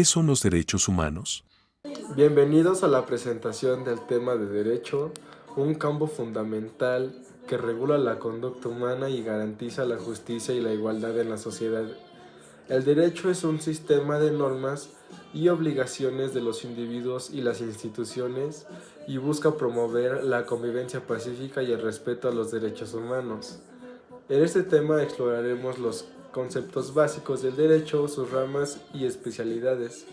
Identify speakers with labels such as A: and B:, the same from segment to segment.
A: ¿Qué son los derechos humanos?
B: Bienvenidos a la presentación del tema de derecho, un campo fundamental que regula la conducta humana y garantiza la justicia y la igualdad en la sociedad. El derecho es un sistema de normas y obligaciones de los individuos y las instituciones y busca promover la convivencia pacífica y el respeto a los derechos humanos. En este tema exploraremos los conceptos básicos del derecho, sus ramas y especialidades,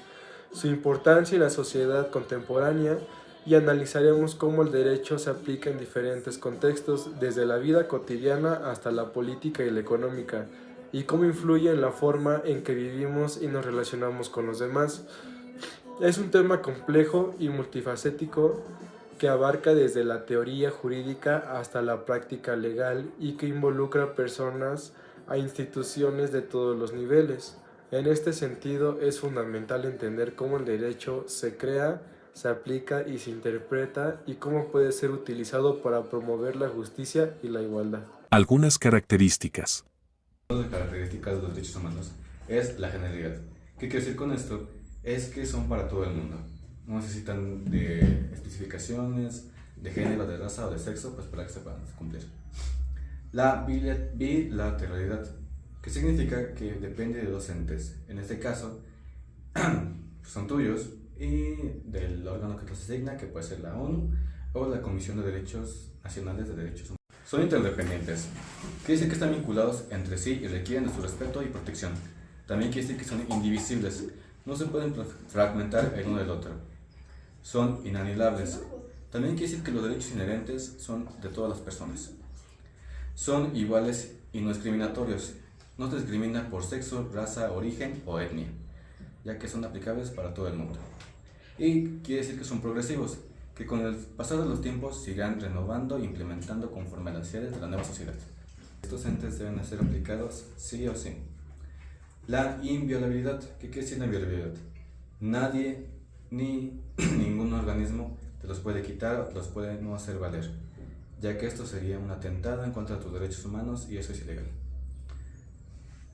B: su importancia en la sociedad contemporánea y analizaremos cómo el derecho se aplica en diferentes contextos, desde la vida cotidiana hasta la política y la económica, y cómo influye en la forma en que vivimos y nos relacionamos con los demás. Es un tema complejo y multifacético que abarca desde la teoría jurídica hasta la práctica legal y que involucra personas a instituciones de todos los niveles. En este sentido, es fundamental entender cómo el derecho se crea, se aplica y se interpreta y cómo puede ser utilizado para promover la justicia y la igualdad.
A: Algunas características.
C: Una de las características de los derechos humanos es la generalidad. ¿Qué quiero decir con esto? Es que son para todo el mundo. No necesitan de especificaciones de género, de raza o de sexo, pues para que se puedan cumplir. La bilateralidad, que significa que depende de dos entes. En este caso, son tuyos y del órgano que los asigna, que puede ser la ONU o la Comisión de Derechos Nacionales de Derechos Humanos. Son interdependientes. Quiere decir que están vinculados entre sí y requieren de su respeto y protección. También quiere decir que son indivisibles. No se pueden fragmentar el uno del otro. Son inanilables. También quiere decir que los derechos inherentes son de todas las personas. Son iguales y no discriminatorios. No se discrimina por sexo, raza, origen o etnia, ya que son aplicables para todo el mundo. Y quiere decir que son progresivos, que con el pasar de los tiempos se irán renovando e implementando conforme a las necesidades de la nueva sociedad. Estos entes deben ser aplicados sí o sí. La inviolabilidad. ¿Qué quiere decir la inviolabilidad? Nadie ni ningún organismo te los puede quitar o los puede no hacer valer, ya que esto sería un atentado en contra de tus derechos humanos y eso es ilegal.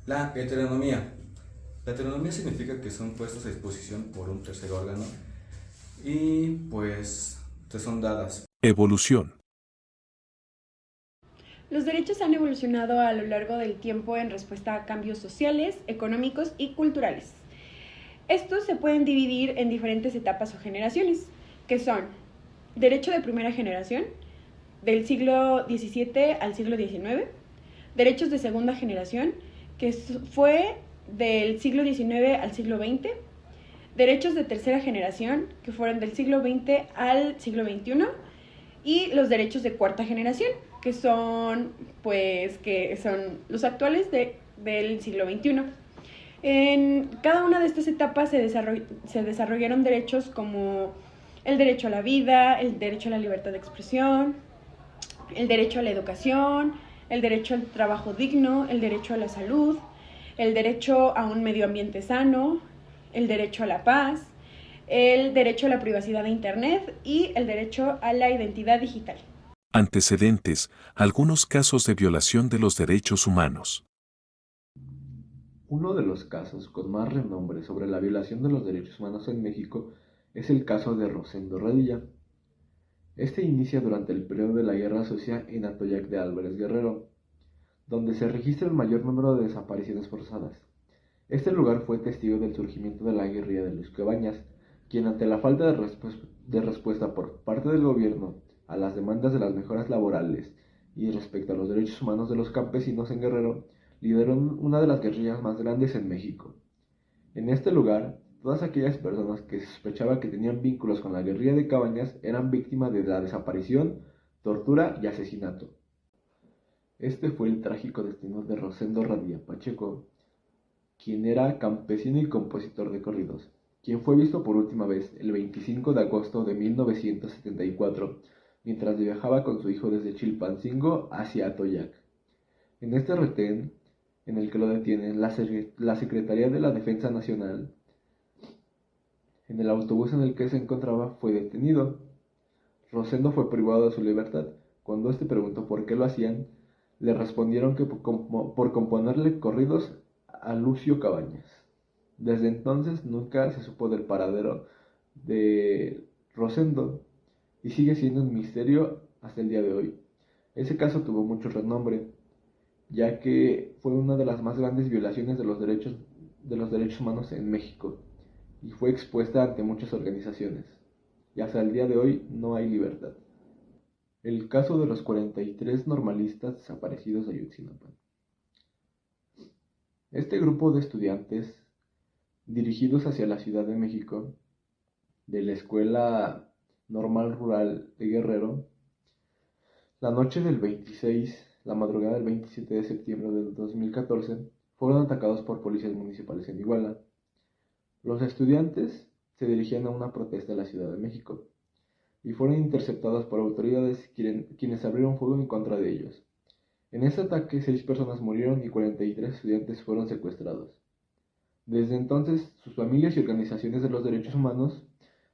C: La heteronomía. La heteronomía significa que son puestos a disposición por un tercer órgano y pues te son dadas.
A: Evolución.
D: Los derechos han evolucionado a lo largo del tiempo en respuesta a cambios sociales, económicos y culturales. Estos se pueden dividir en diferentes etapas o generaciones, que son derecho de primera generación, del siglo XVII al siglo XIX, derechos de segunda generación, que fue del siglo XIX al siglo XX, derechos de tercera generación, que fueron del siglo XX al siglo XXI, y los derechos de cuarta generación, que son los actuales del siglo XXI. En cada una de estas etapas se desarrollaron derechos como el derecho a la vida, el derecho a la libertad de expresión, el derecho a la educación, el derecho al trabajo digno, el derecho a la salud, el derecho a un medio ambiente sano, el derecho a la paz, el derecho a la privacidad de Internet y el derecho a la identidad digital.
A: Antecedentes. Algunos casos de violación de los derechos humanos.
E: Uno de los casos con más renombre sobre la violación de los derechos humanos en México es el caso de Rosendo Radilla. Este inicia durante el periodo de la Guerra Sucia en Atoyac de Álvarez Guerrero, donde se registra el mayor número de desapariciones forzadas. Este lugar fue testigo del surgimiento de la guerrilla de Luis Cabañas, quien ante la falta de respuesta por parte del gobierno a las demandas de las mejoras laborales y respecto a los derechos humanos de los campesinos en Guerrero, lideró una de las guerrillas más grandes en México. En este lugar, todas aquellas personas que se sospechaba que tenían vínculos con la guerrilla de Cabañas eran víctimas de la desaparición, tortura y asesinato. Este fue el trágico destino de Rosendo Radilla Pacheco, quien era campesino y compositor de corridos, quien fue visto por última vez el 25 de agosto de 1974, mientras viajaba con su hijo desde Chilpancingo hacia Atoyac. En este retén, en el que lo detienen la Secretaría de la Defensa Nacional, en el autobús en el que se encontraba fue detenido. Rosendo fue privado de su libertad. Cuando este preguntó por qué lo hacían, le respondieron que por componerle corridos a Lucio Cabañas. Desde entonces nunca se supo del paradero de Rosendo y sigue siendo un misterio hasta el día de hoy. Ese caso tuvo mucho renombre, ya que fue una de las más grandes violaciones de los derechos humanos en México y fue expuesta ante muchas organizaciones. Y hasta el día de hoy no hay libertad. El caso de los 43 normalistas desaparecidos de Ayotzinapa. Este grupo de estudiantes dirigidos hacia la Ciudad de México de la Escuela Normal Rural de Guerrero, la noche del 26, la madrugada del 27 de septiembre del 2014, fueron atacados por policías municipales en Iguala. Los estudiantes se dirigían a una protesta en la Ciudad de México y fueron interceptados por autoridades quienes abrieron fuego en contra de ellos. En ese ataque 6 personas murieron y 43 estudiantes fueron secuestrados. Desde entonces, sus familias y organizaciones de los derechos humanos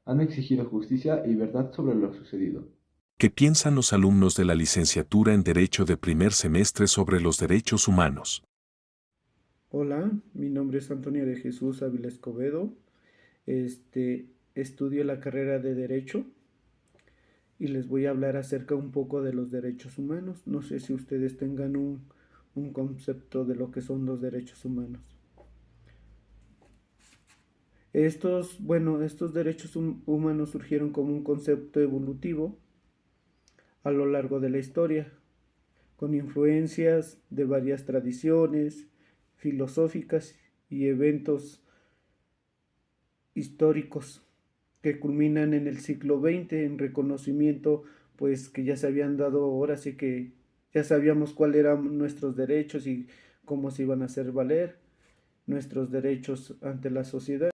E: han exigido justicia y verdad sobre lo sucedido.
A: ¿Qué piensan los alumnos de la licenciatura en Derecho de primer semestre sobre los derechos humanos?
F: Hola, mi nombre es Antonio de Jesús Ávila Escobedo. Estudio la carrera de Derecho y les voy a hablar acerca un poco de los derechos humanos. No sé si ustedes tengan un concepto de lo que son los derechos humanos. Estos derechos humanos surgieron como un concepto evolutivo a lo largo de la historia, con influencias de varias tradiciones filosóficas y eventos históricos que culminan en el siglo XX en reconocimiento, pues que ya se habían dado, ahora sí que ya sabíamos cuáles eran nuestros derechos y cómo se iban a hacer valer nuestros derechos ante la sociedad.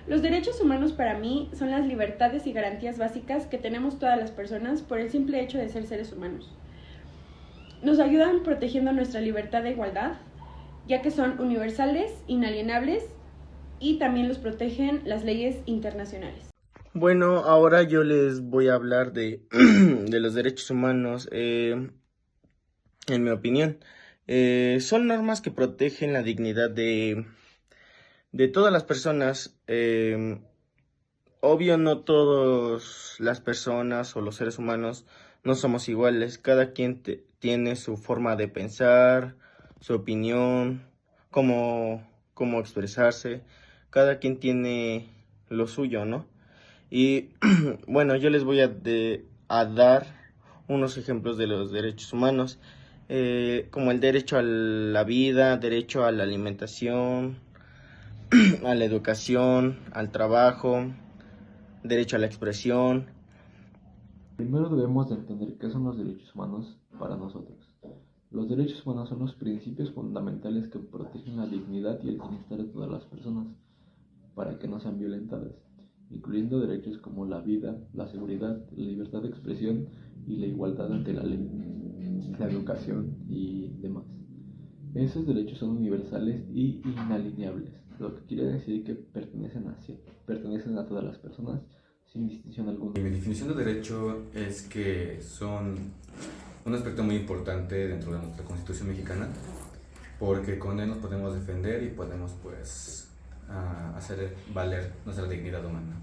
D: Los derechos humanos para mí son las libertades y garantías básicas que tenemos todas las personas por el simple hecho de ser seres humanos. Nos ayudan protegiendo nuestra libertad de igualdad, ya que son universales, inalienables y también los protegen las leyes internacionales.
G: Bueno, ahora yo les voy a hablar de los derechos humanos. En mi opinión, son normas que protegen la dignidad de todas las personas. Obvio, no todas las personas o los seres humanos no somos iguales. Cada quien tiene su forma de pensar, su opinión, cómo expresarse. Cada quien tiene lo suyo, ¿no? Y bueno, yo les voy a dar unos ejemplos de los derechos humanos, como el derecho a la vida, derecho a la alimentación, a la educación, al trabajo, derecho a la expresión.
E: Primero debemos de entender qué son los derechos humanos para nosotros. Los derechos humanos son los principios fundamentales que protegen la dignidad y el bienestar de todas las personas para que no sean violentadas, incluyendo derechos como la vida, la seguridad, la libertad de expresión y la igualdad ante la ley, la educación y demás. Esos derechos son universales y inalienables, lo que quiere decir que pertenecen a todas las personas sin distinción alguna.
C: Mi definición de derecho es que son un aspecto muy importante dentro de nuestra Constitución mexicana, porque con él nos podemos defender y podemos hacer valer nuestra dignidad humana.